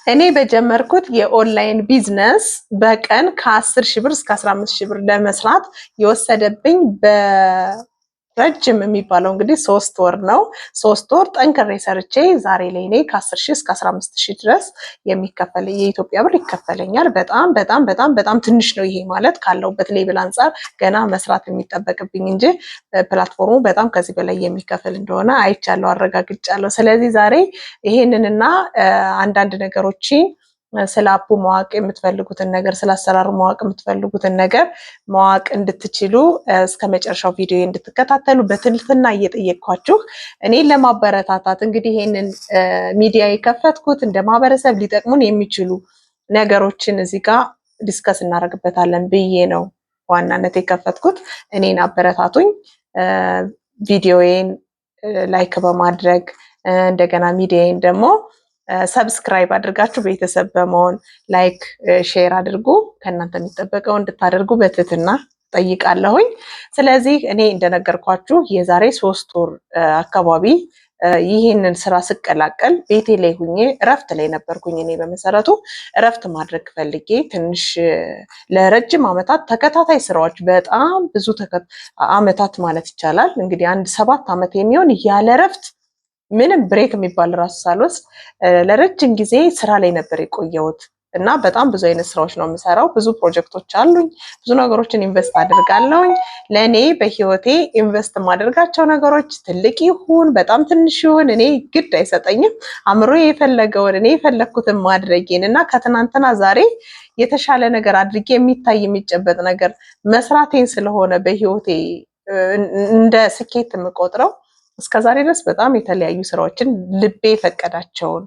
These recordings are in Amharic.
እኔ በጀመርኩት የኦንላይን ቢዝነስ በቀን ከ10 ሺህ ብር እስከ 15 ሺህ ብር ለመስራት የወሰደብኝ በረጅም የሚባለው እንግዲህ 3 ወር ነው። 3 ወር ጠንክሬ ሰርቼ ዛሬ ላይ እኔ ከ10 ሺህ እስከ 15 ሺህ ድረስ የሚከፈል የኢትዮጵያ ብር ይከፈለኛል። በጣም በጣም በጣም በጣም ትንሽ ነው። ይሄ ማለት ካለውበት ሌብል አንጻር ገና መስራት የሚጠበቅብኝ እንጂ ፕላትፎርሙ በጣም ከዚህ በላይ የሚከፈል እንደሆነ አይቻለሁ፣ አረጋግጫለሁ። ስለዚህ ዛሬ ይሄንንና አንዳንድ ነገሮችን ስለ አፑ ማወቅ የምትፈልጉትን ነገር፣ ስለ አሰራሩ ማወቅ የምትፈልጉትን ነገር ማወቅ እንድትችሉ እስከ መጨረሻው ቪዲዮ እንድትከታተሉ በትህትና እየጠየቅኳችሁ እኔን ለማበረታታት እንግዲህ ይሄንን ሚዲያ የከፈትኩት እንደ ማህበረሰብ ሊጠቅሙን የሚችሉ ነገሮችን እዚህ ጋር ዲስከስ እናደርግበታለን ብዬ ነው ዋናነት የከፈትኩት። እኔን አበረታቱኝ። ቪዲዮዬን ላይክ በማድረግ እንደገና ሚዲያዬን ደግሞ ሰብስክራይብ አድርጋችሁ ቤተሰብ በመሆን ላይክ ሼር አድርጉ። ከእናንተ የሚጠበቀው እንድታደርጉ በትህትና ጠይቃለሁኝ። ስለዚህ እኔ እንደነገርኳችሁ የዛሬ 3 ወር አካባቢ ይህንን ስራ ስቀላቀል ቤቴ ላይ ሁኜ እረፍት ላይ ነበርኩኝ። እኔ በመሰረቱ እረፍት ማድረግ ፈልጌ ትንሽ ለረጅም ዓመታት ተከታታይ ስራዎች በጣም ብዙ ዓመታት ማለት ይቻላል እንግዲህ አንድ 7 ዓመት የሚሆን ያለ እረፍት ምንም ብሬክ የሚባል ራሱ ሳልወስድ ለረጅም ጊዜ ስራ ላይ ነበር የቆየሁት እና በጣም ብዙ አይነት ስራዎች ነው የምሰራው። ብዙ ፕሮጀክቶች አሉኝ። ብዙ ነገሮችን ኢንቨስት አድርጋለሁኝ። ለእኔ በህይወቴ ኢንቨስት የማደርጋቸው ነገሮች ትልቅ ይሁን በጣም ትንሽ ይሁን እኔ ግድ አይሰጠኝም። አእምሮ የፈለገውን እኔ የፈለግኩትን ማድረጌን እና ከትናንትና ዛሬ የተሻለ ነገር አድርጌ የሚታይ የሚጨበጥ ነገር መስራቴን ስለሆነ በህይወቴ እንደ ስኬት የምቆጥረው እስከዛሬ ድረስ በጣም የተለያዩ ስራዎችን ልቤ የፈቀዳቸውን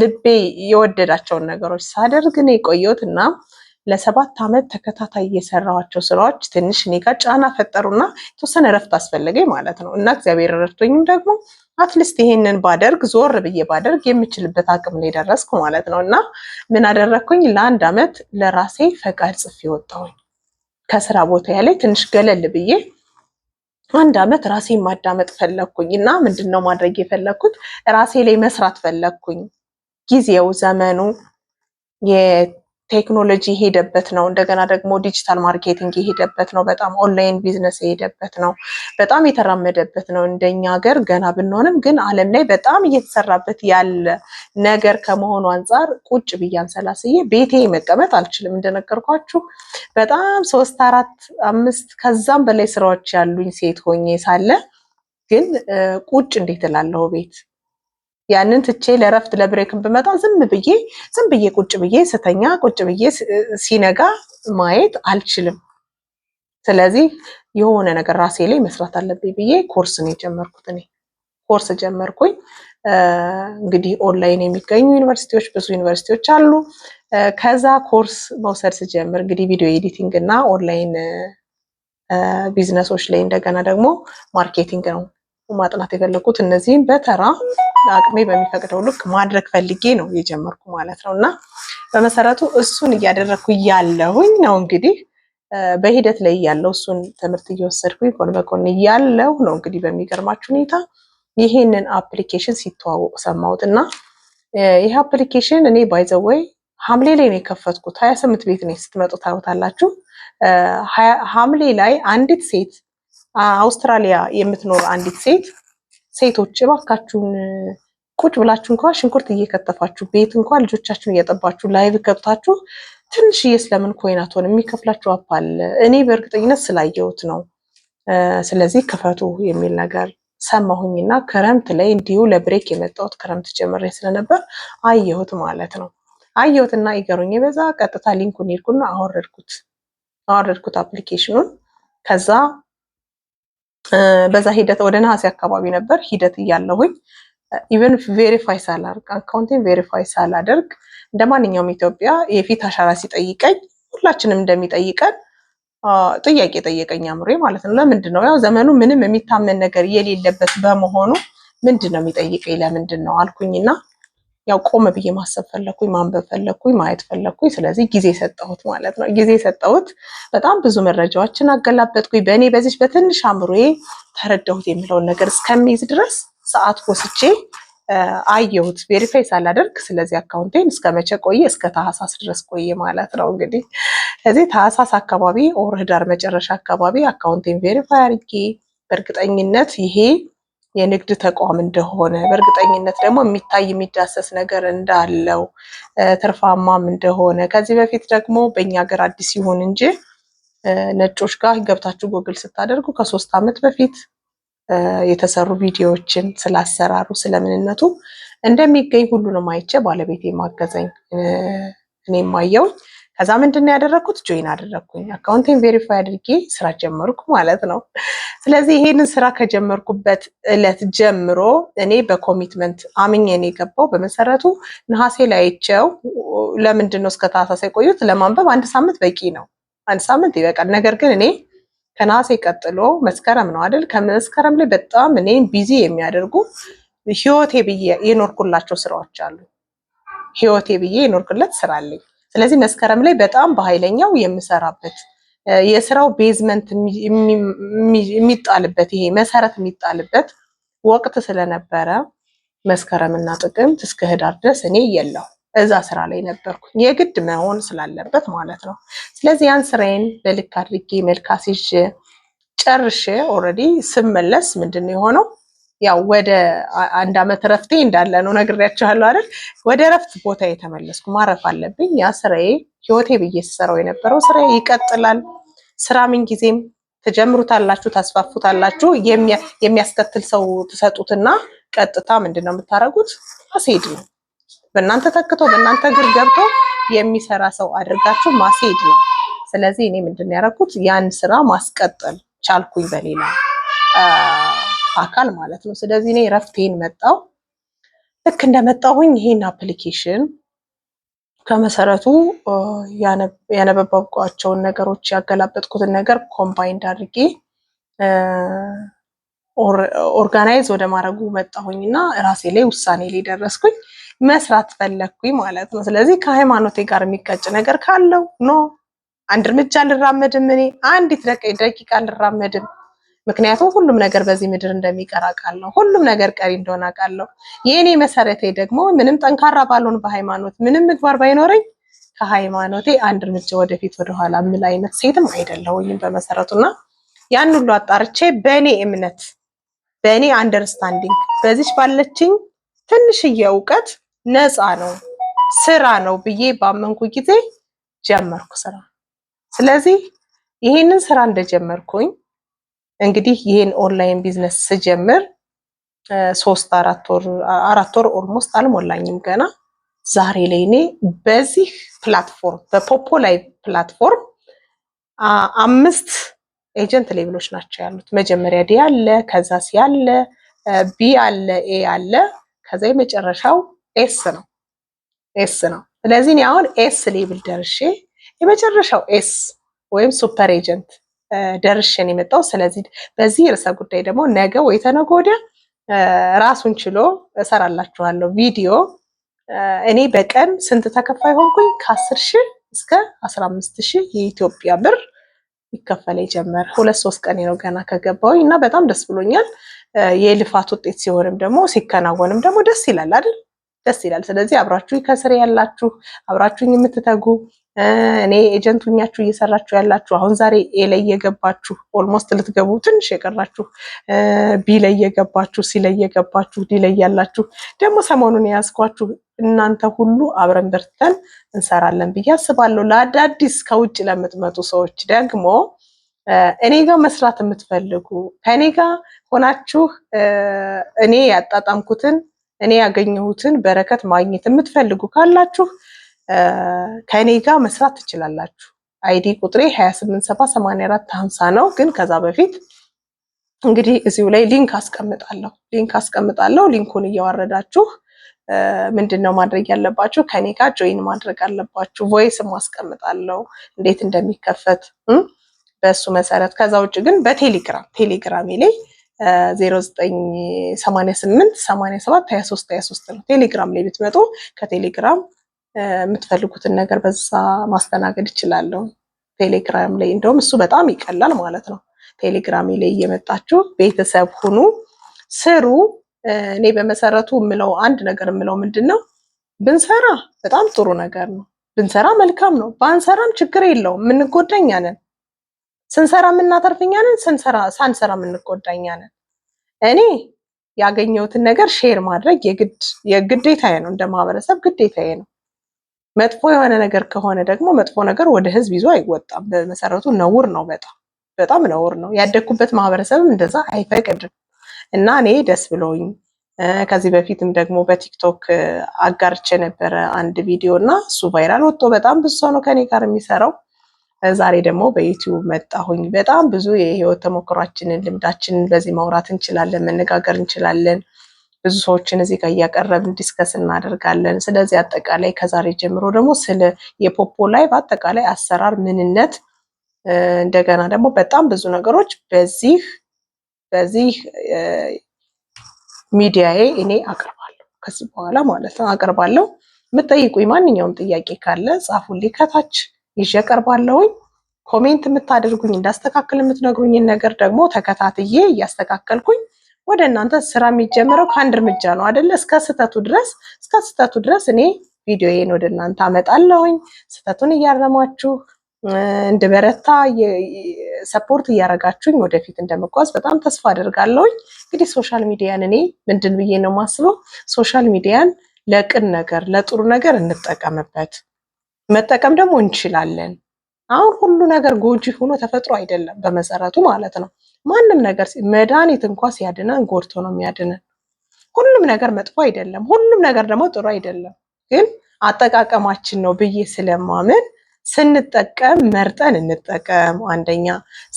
ልቤ የወደዳቸውን ነገሮች ሳደርግ ነው የቆየሁት እና ለ7 ዓመት ተከታታይ የሰራኋቸው ስራዎች ትንሽ እኔ ጋር ጫና ፈጠሩና የተወሰነ እረፍት አስፈለገኝ ማለት ነው። እና እግዚአብሔር ረድቶኝም ደግሞ አትሊስት ይሄንን ባደርግ ዞር ብዬ ባደርግ የምችልበት አቅም ላይ ደረስኩ ማለት ነው። እና ምን አደረግኩኝ? ለ1 ዓመት ለራሴ ፈቃድ ጽፌ ወጣሁኝ ከስራ ቦታ ላይ ትንሽ ገለል ብዬ 1 ዓመት ራሴን ማዳመጥ ፈለግኩኝ እና ምንድነው ማድረግ የፈለግኩት? ራሴ ላይ መስራት ፈለግኩኝ። ጊዜው ዘመኑ የቴክኖሎጂ የሄደበት ነው። እንደገና ደግሞ ዲጂታል ማርኬቲንግ የሄደበት ነው። በጣም ኦንላይን ቢዝነስ የሄደበት ነው። በጣም የተራመደበት ነው። እንደኛ ሀገር ገና ብንሆንም ግን ዓለም ላይ በጣም እየተሰራበት ያለ ነገር ከመሆኑ አንጻር ቁጭ ብዬ አንሰላስዬ ቤቴ መቀመጥ አልችልም። እንደነገርኳችሁ በጣም 3 4 5 ከዛም በላይ ስራዎች ያሉኝ ሴት ሆኜ ሳለ ግን ቁጭ እንዴት እላለሁ ቤት? ያንን ትቼ ለረፍት ለብሬክን ብመጣ ዝም ብዬ ቁጭ ብዬ ስተኛ ቁጭ ብዬ ሲነጋ ማየት አልችልም። ስለዚህ የሆነ ነገር ራሴ ላይ መስራት አለብኝ ብዬ ኮርስ ነው የጀመርኩት። እኔ ኮርስ ጀመርኩኝ። እንግዲህ ኦንላይን የሚገኙ ዩኒቨርሲቲዎች ብዙ ዩኒቨርሲቲዎች አሉ። ከዛ ኮርስ መውሰድ ስጀምር እንግዲህ ቪዲዮ ኤዲቲንግ እና ኦንላይን ቢዝነሶች ላይ እንደገና ደግሞ ማርኬቲንግ ነው ማጥናት የፈለኩት። እነዚህን በተራ አቅሜ በሚፈቅደው ልክ ማድረግ ፈልጌ ነው የጀመርኩ ማለት ነው። እና በመሰረቱ እሱን እያደረግኩ እያለሁኝ ነው እንግዲህ በሂደት ላይ እያለሁ እሱን ትምህርት እየወሰድኩኝ ጎን በጎን እያለሁ ነው እንግዲህ በሚገርማችሁ ሁኔታ ይሄንን አፕሊኬሽን ሲተዋወቅ ሰማሁት እና ይህ አፕሊኬሽን እኔ ባይ ዘ ዌይ ሐምሌ ላይ ነው የከፈትኩት። 28 ቤት ነው ስትመጡ ታዩታላችሁ። ሐምሌ ላይ አንዲት ሴት አውስትራሊያ የምትኖር አንዲት ሴቶች እባካችሁን ቁጭ ብላችሁ እንኳን ሽንኩርት እየከተፋችሁ ቤት እንኳን ልጆቻችሁን እያጠባችሁ ላይቭ ገብታችሁ ትንሽዬ ስለምን ኮይን አትሆን የሚከፍላችሁ አፕ አለ። እኔ በእርግጠኝነት ስላየሁት ነው። ስለዚህ ክፈቱ የሚል ነገር ሰማሁኝና ክረምት ላይ እንዲሁ ለብሬክ የመጣሁት ክረምት ጀምሬ ስለነበር አየሁት ማለት ነው። አየሁትና ይገሩኝ በዛ ቀጥታ ሊንኩን ሄድኩና አወረድኩት አፕሊኬሽኑን። ከዛ በዛ ሂደት ወደ ነሐሴ አካባቢ ነበር ሂደት እያለሁኝ ኢቨን ቬሪፋይ ሳላደርግ አካውንቴን ቬሪፋይ ሳላደርግ እንደማንኛውም ኢትዮጵያ የፊት አሻራ ሲጠይቀኝ ሁላችንም እንደሚጠይቀን ጥያቄ ጠየቀኝ አምሮዬ ማለት ነው። ለምንድን ነው? ያው ዘመኑ ምንም የሚታመን ነገር የሌለበት በመሆኑ ምንድን ነው የሚጠይቀኝ ለምንድን ነው አልኩኝና ያው ቆም ብዬ ማሰብ ፈለኩኝ፣ ማንበብ ፈለኩኝ፣ ማየት ፈለኩኝ። ስለዚህ ጊዜ ሰጠሁት ማለት ነው። ጊዜ ሰጠሁት። በጣም ብዙ መረጃዎችን አገላበጥኩኝ። በእኔ በዚህ በትንሽ አምሮዬ ተረዳሁት የሚለውን ነገር እስከሚይዝ ድረስ ሰዓት ወስጄ አየሁት ቬሪፋይ ሳላደርግ። ስለዚህ አካውንቴን እስከ መቼ ቆየ? እስከ ታህሳስ ድረስ ቆየ ማለት ነው። እንግዲህ እዚህ ታህሳስ አካባቢ ኦር ህዳር መጨረሻ አካባቢ አካውንቴን ቬሪፋይ አድርጌ በእርግጠኝነት ይሄ የንግድ ተቋም እንደሆነ በእርግጠኝነት ደግሞ የሚታይ የሚዳሰስ ነገር እንዳለው ትርፋማም እንደሆነ ከዚህ በፊት ደግሞ በእኛ ሀገር አዲስ ይሁን እንጂ ነጮች ጋር ገብታችሁ ጎግል ስታደርጉ ከ3 ዓመት በፊት የተሰሩ ቪዲዮዎችን ስላሰራሩ ስለምንነቱ እንደሚገኝ ሁሉንም አይቼ ባለቤቴ ማገዘኝ እኔም አየው። ከዛ ምንድን ነው ያደረኩት? ጆይን አደረኩኝ። አካውንቴን ቬሪፋይ አድርጌ ስራ ጀመርኩ ማለት ነው። ስለዚህ ይሄንን ስራ ከጀመርኩበት እለት ጀምሮ እኔ በኮሚትመንት አምኜ ነው የገባው። በመሰረቱ ነሐሴ ላይ አይቼው ለምንድን ነው እስከ ታህሳስ የቆዩት? ለማንበብ 1 ሳምንት በቂ ነው። 1 ሳምንት ይበቃል። ነገር ግን እኔ ከነሐሴ ቀጥሎ መስከረም ነው አይደል? ከመስከረም ላይ በጣም እኔ ቢዚ የሚያደርጉ ህይወቴ ብዬ የኖርኩላቸው ስራዎች አሉ። ህይወቴ ብዬ የኖርኩለት ስራ አለኝ። ስለዚህ መስከረም ላይ በጣም በኃይለኛው የምሰራበት የስራው ቤዝመንት የሚጣልበት ይሄ መሰረት የሚጣልበት ወቅት ስለነበረ መስከረምና ጥቅምት እስከ ህዳር ድረስ እኔ የለሁ እዛ ስራ ላይ ነበርኩኝ። የግድ መሆን ስላለበት ማለት ነው። ስለዚህ ያን ስራዬን በልክ አድርጌ መልክ አስይዤ ጨርሼ ኦልሬዲ ስመለስ ምንድን ነው የሆነው? ያው ወደ 1 ዓመት ረፍቴ እንዳለ ነው ነግሬያችኋለሁ አይደል? ወደ ረፍት ቦታ የተመለስኩ ማረፍ አለብኝ። ያ ስራዬ ህይወቴ ብዬ ስሰራው የነበረው ስራዬ ይቀጥላል። ስራ ምን ጊዜም ትጀምሩታላችሁ፣ ታስፋፉታላችሁ። የሚያስከትል ሰው ትሰጡትና ቀጥታ ምንድነው የምታደርጉት? ማስሄድ ነው። በእናንተ ተክቶ በእናንተ እግር ገብቶ የሚሰራ ሰው አድርጋችሁ ማስሄድ ነው። ስለዚህ እኔ ምንድነው ያደረኩት? ያን ስራ ማስቀጠል ቻልኩኝ በሌላ አካል ማለት ነው። ስለዚህ እኔ ረፍቴን መጣው። ልክ እንደመጣሁኝ ይሄን አፕሊኬሽን ከመሰረቱ ያነበብኳቸውን ነገሮች ያገላበጥኩትን ነገር ኮምባይንድ አድርጌ ኦርጋናይዝ ወደ ማድረጉ መጣሁኝና ራሴ ላይ ውሳኔ ላይ ደረስኩኝ። መስራት ፈለግኩኝ ማለት ነው። ስለዚህ ከሃይማኖቴ ጋር የሚጋጭ ነገር ካለው ኖ አንድ እርምጃ ልራመድም፣ እኔ አንዲት ደቂቃ ልራመድም። ምክንያቱም ሁሉም ነገር በዚህ ምድር እንደሚቀር አውቃለሁ። ሁሉም ነገር ቀሪ እንደሆነ አውቃለሁ። የእኔ መሰረቴ ደግሞ ምንም ጠንካራ ባልሆን በሃይማኖት ምንም ምግባር ባይኖረኝ ከሃይማኖቴ አንድ እርምጃ ወደፊት ወደኋላ የምል አይነት ሴትም አይደለሁኝም በመሰረቱና ያን ሁሉ አጣርቼ በእኔ እምነት በእኔ አንደርስታንዲንግ በዚች ባለችኝ ትንሽዬ እውቀት ነፃ ነው ስራ ነው ብዬ ባመንኩ ጊዜ ጀመርኩ ስራ። ስለዚህ ይሄንን ስራ እንደጀመርኩኝ እንግዲህ ይሄን ኦንላይን ቢዝነስ ስጀምር 4 ወር ኦልሞስት አልሞላኝም ገና። ዛሬ ላይ እኔ በዚህ ፕላትፎርም በፖፖ ላይ ፕላትፎርም 5 ኤጀንት ሌቭሎች ናቸው ያሉት። መጀመሪያ ዲ አለ፣ ከዛ ሲ አለ፣ ቢ አለ፣ ኤ አለ፣ ከዛ የመጨረሻው ኤስ ነው። ስለዚህ እኔ አሁን ኤስ ሌቭል ደርሼ የመጨረሻው ኤስ ወይም ሱፐር ኤጀንት ደርሼን የመጣው። ስለዚህ በዚህ ርዕሰ ጉዳይ ደግሞ ነገ ወይ ተነገ ወዲያ ራሱን ችሎ እሰራላችኋለሁ ቪዲዮ። እኔ በቀን ስንት ተከፋይ ሆንኩኝ? ከ10,000 እስከ 15,000 የኢትዮጵያ ብር ይከፈለኝ ጀመረ። 2-3 ቀን ነው ገና ከገባሁኝ እና በጣም ደስ ብሎኛል። የልፋት ውጤት ሲሆንም ደግሞ ሲከናወንም ደግሞ ደስ ይላል አይደል? ደስ ይላል። ስለዚህ አብራችሁ ከስሬ ያላችሁ አብራችሁኝ የምትተጉ እኔ ኤጀንቱኛችሁ እየሰራችሁ ያላችሁ አሁን ዛሬ ኤ ላይ የገባችሁ ኦልሞስት ልትገቡ ትንሽ የቀራችሁ ቢ ላይ የገባችሁ ሲ ላይ የገባችሁ ዲ ላይ ያላችሁ ደግሞ ሰሞኑን የያዝኳችሁ እናንተ ሁሉ አብረን በርተን እንሰራለን ብዬ አስባለሁ። ለአዳዲስ ከውጭ ለምትመጡ ሰዎች ደግሞ እኔ ጋር መስራት የምትፈልጉ ከእኔ ጋር ሆናችሁ እኔ ያጣጣምኩትን እኔ ያገኘሁትን በረከት ማግኘት የምትፈልጉ ካላችሁ ከእኔ ጋር መስራት ትችላላችሁ። አይዲ ቁጥሬ 287848 ነው። ግን ከዛ በፊት እንግዲህ እዚሁ ላይ ሊንክ አስቀምጣለሁ። ሊንኩን እያወረዳችሁ ምንድነው ማድረግ ያለባችሁ? ከኔ ጋር ጆይን ማድረግ አለባችሁ። ቮይስም አስቀምጣለሁ እንዴት እንደሚከፈት በሱ መሰረት። ከዛ ውጭ ግን በቴሌግራሜ ላይ 0988872323 ነው። ቴሌግራም ላይ ብትመጡ ከቴሌግራም የምትፈልጉትን ነገር በዛ ማስተናገድ ይችላለሁ። ቴሌግራም ላይ እንደውም እሱ በጣም ይቀላል ማለት ነው። ቴሌግራም ላይ እየመጣችሁ ቤተሰብ ሁኑ፣ ስሩ። እኔ በመሰረቱ የምለው አንድ ነገር የምለው ምንድነው ብንሰራ በጣም ጥሩ ነገር ነው። ብንሰራ መልካም ነው። ባንሰራም ችግር የለውም። የምንጎዳኛ ነን። ስንሰራ የምናተርፍኛ ነን፣ ሳንሰራ የምንጎዳኛ ነን። እኔ ያገኘሁትን ነገር ሼር ማድረግ የግዴታዬ ነው። እንደ ማህበረሰብ ግዴታዬ ነው። መጥፎ የሆነ ነገር ከሆነ ደግሞ መጥፎ ነገር ወደ ህዝብ ይዞ አይወጣም። በመሰረቱ ነውር ነው። በጣም ነውር ነው። ያደግኩበት ማህበረሰብም እንደዛ አይፈቅድም። እና እኔ ደስ ብሎኝ ከዚህ በፊትም ደግሞ በቲክቶክ አጋርቼ ነበረ አንድ ቪዲዮ እና እሱ ቫይራል ወጥቶ በጣም ብዙ ሰው ነው ከኔ ጋር የሚሰራው። ዛሬ ደግሞ በዩቲዩብ መጣሁኝ። በጣም ብዙ የህይወት ተሞክሯችንን ልምዳችንን በዚህ ማውራት እንችላለን፣ መነጋገር እንችላለን። ብዙ ሰዎችን እዚህ ጋር እያቀረብን ዲስከስ እናደርጋለን። ስለዚህ አጠቃላይ ከዛሬ ጀምሮ ደግሞ ስለ የፖፖ ላይቭ አጠቃላይ አሰራር ምንነት፣ እንደገና ደግሞ በጣም ብዙ ነገሮች በዚህ ሚዲያዬ እኔ አቀርባለሁ። ከዚህ በኋላ ማለት ነው አቀርባለሁ። የምትጠይቁኝ ማንኛውም ጥያቄ ካለ ጻፉልኝ፣ ከታች ይዤ አቀርባለሁኝ። ኮሜንት የምታደርጉኝ እንዳስተካክል የምትነግሩኝን ነገር ደግሞ ተከታትዬ እያስተካከልኩኝ ወደ እናንተ ስራ የሚጀምረው ከአንድ እርምጃ ነው አይደለ? እስከ ስህተቱ ድረስ እኔ ቪዲዮዬን ወደ እናንተ አመጣለሁኝ። ስህተቱን እያረማችሁ እንድበረታ ሰፖርት እያደረጋችሁኝ ወደፊት እንደምጓዝ በጣም ተስፋ አደርጋለሁኝ። እንግዲህ ሶሻል ሚዲያን እኔ ምንድን ብዬ ነው የማስበው? ሶሻል ሚዲያን ለቅን ነገር ለጥሩ ነገር እንጠቀምበት። መጠቀም ደግሞ እንችላለን። አሁን ሁሉ ነገር ጎጂ ሆኖ ተፈጥሮ አይደለም በመሰረቱ ማለት ነው። ማንም ነገር መድኃኒት እንኳ ሲያድነን ጎድቶ ነው የሚያድነን። ሁሉም ነገር መጥፎ አይደለም፣ ሁሉም ነገር ደግሞ ጥሩ አይደለም። ግን አጠቃቀማችን ነው ብዬ ስለማምን ስንጠቀም መርጠን እንጠቀም። አንደኛ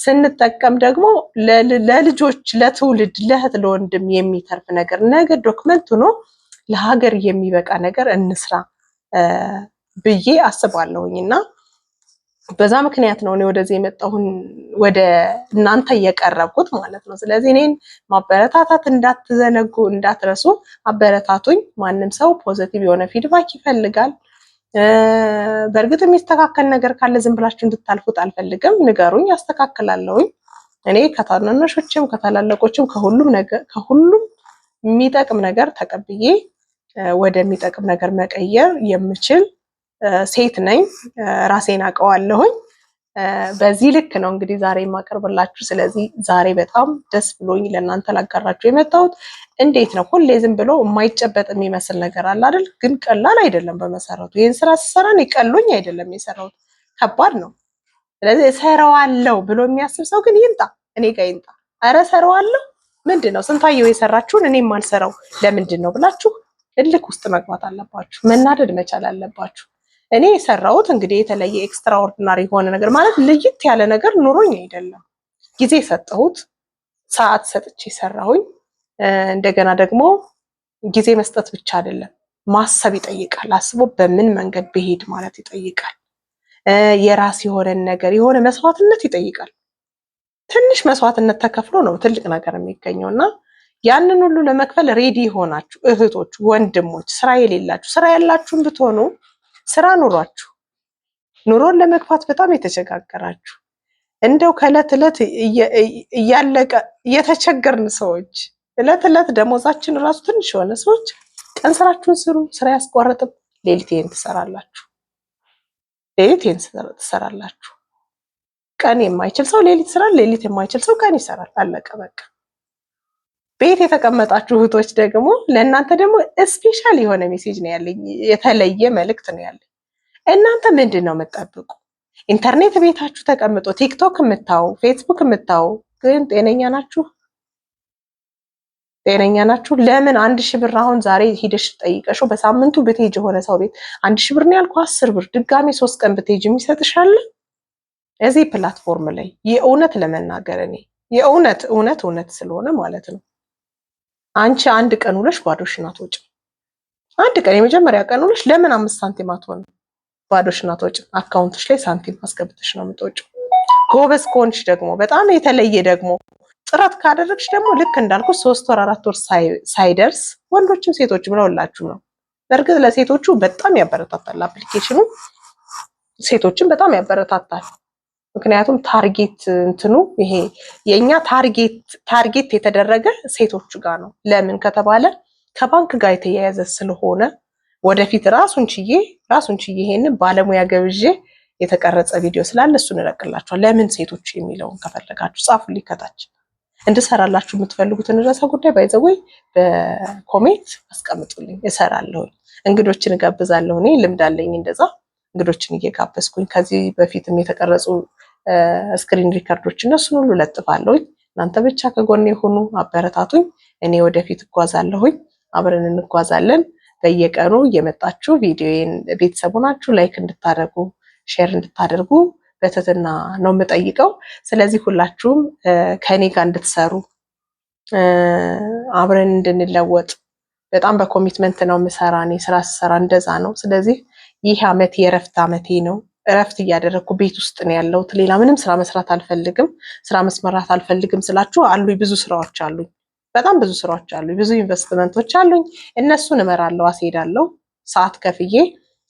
ስንጠቀም ደግሞ ለልጆች፣ ለትውልድ፣ ለእህት ለወንድም የሚተርፍ ነገር ነገ ዶክመንት ሆኖ ለሀገር የሚበቃ ነገር እንስራ ብዬ አስባለሁኝ እና በዛ ምክንያት ነው እኔ ወደዚህ የመጣሁን ወደ እናንተ እየቀረብኩት ማለት ነው። ስለዚህ እኔን ማበረታታት እንዳትዘነጉ፣ እንዳትረሱ፣ አበረታቱኝ። ማንም ሰው ፖዚቲቭ የሆነ ፊድባክ ይፈልጋል። በእርግጥ የሚስተካከል ነገር ካለ ዝም ብላችሁ እንድታልፉት አልፈልግም። ንገሩኝ፣ ያስተካክላለሁኝ። እኔ ከታናናሾችም ከታላላቆችም ከሁሉም የሚጠቅም ነገር ተቀብዬ ወደሚጠቅም ነገር መቀየር የምችል ሴት ነኝ። ራሴን አውቀዋለሁኝ። በዚህ ልክ ነው እንግዲህ ዛሬ የማቀርብላችሁ። ስለዚህ ዛሬ በጣም ደስ ብሎኝ ለእናንተ ላጋራችሁ የመጣሁት እንዴት ነው ሁሌ ዝም ብሎ የማይጨበጥ የሚመስል ነገር አለ አይደል? ግን ቀላል አይደለም በመሰረቱ። ይህን ስራ ስሰራ እኔ ቀሎኝ አይደለም የሰራሁት፣ ከባድ ነው። ስለዚህ እሰራዋለሁ ብሎ የሚያስብ ሰው ግን ይምጣ፣ እኔ ጋር ይምጣ። ኧረ እሰራዋለሁ ምንድን ነው ስንታየው የሰራችሁን እኔ የማልሰራው ለምንድን ነው ብላችሁ እልክ ውስጥ መግባት አለባችሁ፣ መናደድ መቻል አለባችሁ። እኔ የሰራሁት እንግዲህ የተለየ ኤክስትራኦርዲናሪ የሆነ ነገር ማለት ለየት ያለ ነገር ኑሮኝ አይደለም። ጊዜ ሰጠሁት፣ ሰዓት ሰጥቼ ሰራሁኝ። እንደገና ደግሞ ጊዜ መስጠት ብቻ አይደለም ማሰብ ይጠይቃል። አስቦ በምን መንገድ ብሄድ ማለት ይጠይቃል። የራስ የሆነን ነገር የሆነ መስዋዕትነት ይጠይቃል። ትንሽ መስዋዕትነት ተከፍሎ ነው ትልቅ ነገር የሚገኘው እና ያንን ሁሉ ለመክፈል ሬዲ የሆናችሁ እህቶች፣ ወንድሞች፣ ስራ የሌላችሁ ስራ ያላችሁም ብትሆኑ ስራ ኑሯችሁ ኑሮን ለመግፋት በጣም የተቸጋገራችሁ እንደው ከዕለት ዕለት እያለቀ እየተቸገርን ሰዎች ዕለት ዕለት ደሞዛችን እራሱ ትንሽ የሆነ ሰዎች ቀን ስራችሁን ስሩ። ስራ ያስቋረጥም። ሌሊቴን ትሰራላችሁ። ቀን የማይችል ሰው ሌሊት ይሰራል። ሌሊት የማይችል ሰው ቀን ይሰራል። አለቀ በቃ። ቤት የተቀመጣችሁ እህቶች ደግሞ ለእናንተ ደግሞ ስፔሻል የሆነ ሜሴጅ ነው ያለኝ፣ የተለየ መልእክት ነው ያለኝ። እናንተ ምንድን ነው የምትጠብቁ? ኢንተርኔት ቤታችሁ ተቀምጦ ቲክቶክ የምታው ፌስቡክ የምታው ግን ጤነኛ ናችሁ? ለምን 1000 ብር አሁን ዛሬ ሂደሽ ጠይቀሽው በሳምንቱ ብትሄጅ የሆነ ሰው ቤት 1000 ብር ነው ያልኩህ 10 ብር ድጋሜ 3 ቀን ብትሄጅ የሚሰጥሻል? እዚህ ፕላትፎርም ላይ የእውነት ለመናገር እኔ የእውነት ስለሆነ ማለት ነው አንቺ አንድ ቀን ውለሽ ባዶሽን አትወጭም። አንድ ቀን የመጀመሪያ ቀን ውለሽ ለምን 5 ሳንቲም አትሆንም? ባዶሽን አትወጭም። አካውንትሽ ላይ ሳንቲም አስገብተሽ ነው የምትወጪው። ጎበዝ ከሆንሽ ደግሞ በጣም የተለየ ደግሞ ጥረት ካደረግሽ ደግሞ ልክ እንዳልኩ 3 ወር 4 ወር ሳይደርስ ወንዶችም ሴቶችም ለሁላችሁ ነው። በእርግጥ ለሴቶቹ በጣም ያበረታታል አፕሊኬሽኑ፣ ሴቶችን በጣም ያበረታታል። ምክንያቱም ታርጌት እንትኑ ይሄ የኛ ታርጌት የተደረገ ሴቶቹ ጋር ነው። ለምን ከተባለ ከባንክ ጋር የተያያዘ ስለሆነ ወደፊት ራሱን ችዬ ይሄንን ባለሙያ ገብዤ የተቀረጸ ቪዲዮ ስላለ እሱን እለቅላችኋል። ለምን ሴቶች የሚለውን ከፈለጋችሁ ጻፉልኝ ከታች እንድሰራላችሁ የምትፈልጉትን ርዕሰ ጉዳይ ባይዘወይ በኮሜንት አስቀምጡልኝ፣ እሰራለሁ። እንግዶችን እጋብዛለሁ። እኔ ልምድ አለኝ እንደዛ እንግዶችን እየጋበዝኩኝ ከዚህ በፊትም የተቀረጹ ስክሪን ሪከርዶች እነሱን ሁሉ ለጥፋለሁኝ። እናንተ ብቻ ከጎኔ የሆኑ አበረታቱኝ። እኔ ወደፊት እጓዛለሁኝ፣ አብረን እንጓዛለን። በየቀኑ እየመጣችሁ ቪዲዮዬን ቤተሰቡ ናችሁ ላይክ እንድታደርጉ ሼር እንድታደርጉ በትህትና ነው የምጠይቀው። ስለዚህ ሁላችሁም ከኔ ጋር እንድትሰሩ አብረን እንድንለወጥ በጣም በኮሚትመንት ነው የምሰራ። እኔ ስራ ስሰራ እንደዛ ነው። ስለዚህ ይህ ዓመት የእረፍት ዓመቴ ነው። እረፍት እያደረግኩ ቤት ውስጥ ነው ያለሁት። ሌላ ምንም ስራ መስራት አልፈልግም። ስራ መስመራት አልፈልግም ስላችሁ አሉኝ፣ ብዙ ስራዎች አሉኝ፣ በጣም ብዙ ስራዎች አሉኝ፣ ብዙ ኢንቨስትመንቶች አሉኝ። እነሱን እመራለሁ፣ አስሄዳለሁ። ሰዓት ከፍዬ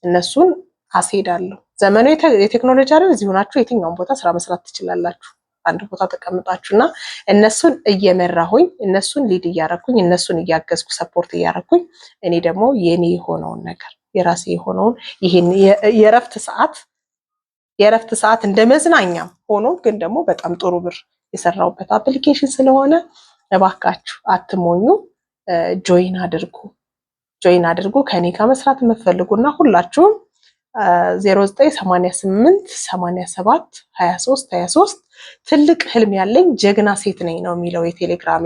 እነሱን አስሄዳለሁ። ዘመኑ የቴክኖሎጂ አይደል? እዚህ ሆናችሁ የትኛውን ቦታ ስራ መስራት ትችላላችሁ። አንድ ቦታ ተቀምጣችሁና እነሱን እየመራሁኝ እነሱን ሊድ እያረኩኝ እነሱን እያገዝኩ ሰፖርት እያረኩኝ እኔ ደግሞ የኔ የሆነውን ነገር የራሴ የሆነውን ይሄን የእረፍት ሰዓት እንደ መዝናኛም ሆኖ ግን ደግሞ በጣም ጥሩ ብር የሰራሁበት አፕሊኬሽን ስለሆነ እባካችሁ አትሞኙ። ጆይን አድርጉ ከኔ ጋር መስራት የምትፈልጉና ሁላችሁም 0988872323 ትልቅ ህልም ያለኝ ጀግና ሴት ነኝ ነው የሚለው የቴሌግራሜ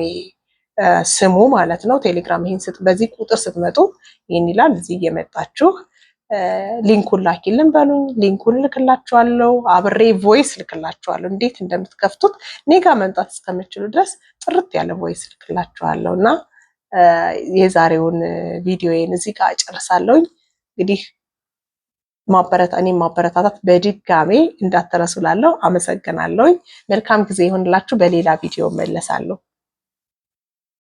ስሙ ማለት ነው። ቴሌግራም ይሄን በዚህ ቁጥር ስትመጡ ይሄን ይላል። እዚህ እየመጣችሁ ሊንኩን ላኪልን በሉኝ፣ ሊንኩን ልክላችኋለሁ። አብሬ ቮይስ ልክላችኋለሁ። እንዴት እንደምትከፍቱት እኔ ጋር መምጣት እስከምችሉ ድረስ ጥርት ያለ ቮይስ ልክላችኋለሁ እና የዛሬውን ቪዲዮዬን እዚህ ጋር እጨርሳለሁኝ። እንግዲህ እኔም ማበረታታት በድጋሜ እንዳትረሱ ላለው አመሰግናለሁኝ። መልካም ጊዜ ይሁንላችሁ። በሌላ ቪዲዮ መለሳለሁ።